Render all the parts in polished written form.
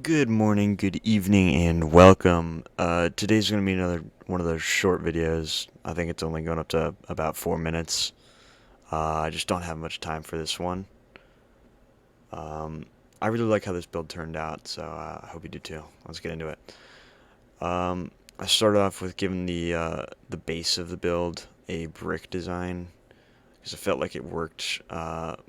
Good morning, good evening, and welcome. Today's going to be another one of those short videos. I think it's only going up to about 4 minutes. I just don't have much time for this one. Um, I really like how this build turned out, so I hope you do too. Let's get into it. I started off with giving the base of the build a brick design because I felt like it worked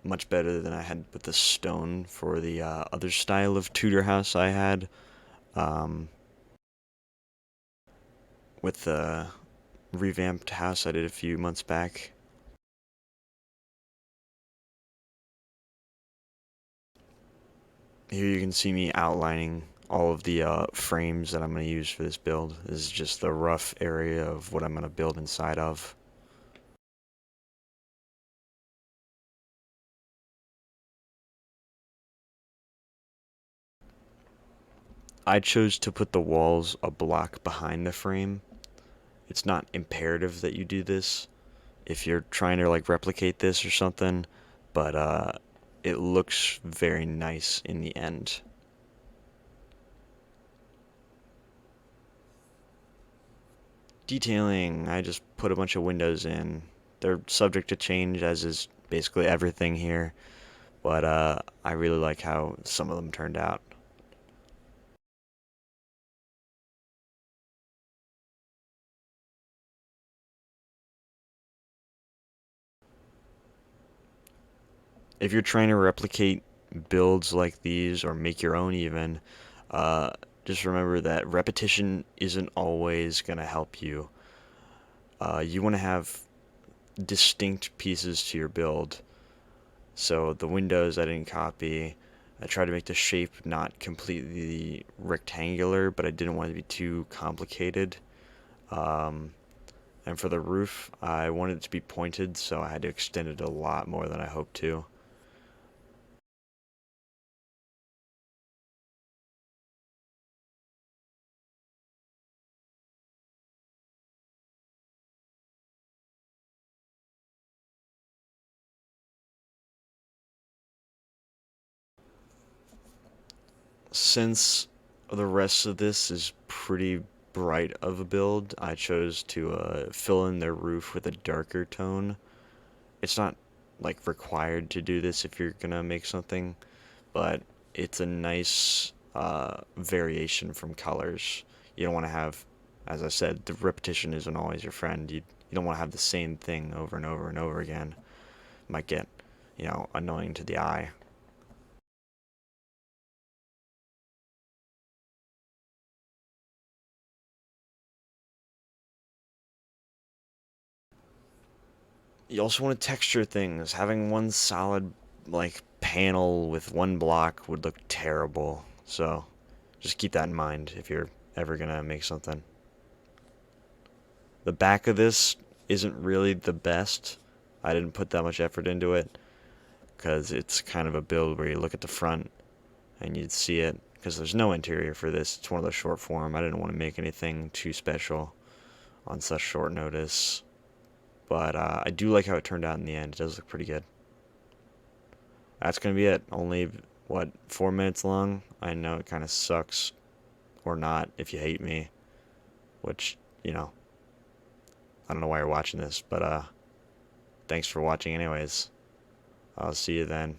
much better than I had with the stone for the other style of Tudor house I had. Um, with the revamped house I did a few months back. Here you can see me outlining all of the frames that I'm going to use for this build. This is just the rough area of what I'm going to build inside of. I chose to put the walls a block behind the frame. It's not imperative that you do this if you're trying to like replicate this or something, but it looks very nice in the end. Detailing, I just put a bunch of windows in. They're subject to change, as is basically everything here, but I really like how some of them turned out. If you're trying to replicate builds like these or make your own even, uh, just remember that repetition isn't always going to help you. You want to have distinct pieces to your build. So the windows I didn't copy. I tried to make the shape not completely rectangular, but I didn't want it to be too complicated. Um, and for the roof, I wanted it to be pointed, so I had to extend it a lot more than I hoped to. Since the rest of this is pretty bright of a build, I chose to fill in their roof with a darker tone. It's not like required to do this if you're gonna make something, but it's a nice variation from colors. You don't want to have, as I said, the repetition isn't always your friend. You don't want to have the same thing over and over and over again. It might get, annoying to the eye. You also want to texture things. Having one solid, like, panel with one block would look terrible. So, just keep that in mind if you're ever gonna make something. The back of this isn't really the best. I didn't put that much effort into it because it's kind of a build where you look at the front and you'd see it because there's no interior for this. It's one of the short form. I didn't want to make anything too special on such short notice. But I do like how it turned out in the end. It does look pretty good. That's going to be it. Only, what, 4 minutes long? I know it kind of sucks, or not, if you hate me, which, I don't know why you're watching this, but thanks for watching anyways. I'll see you then.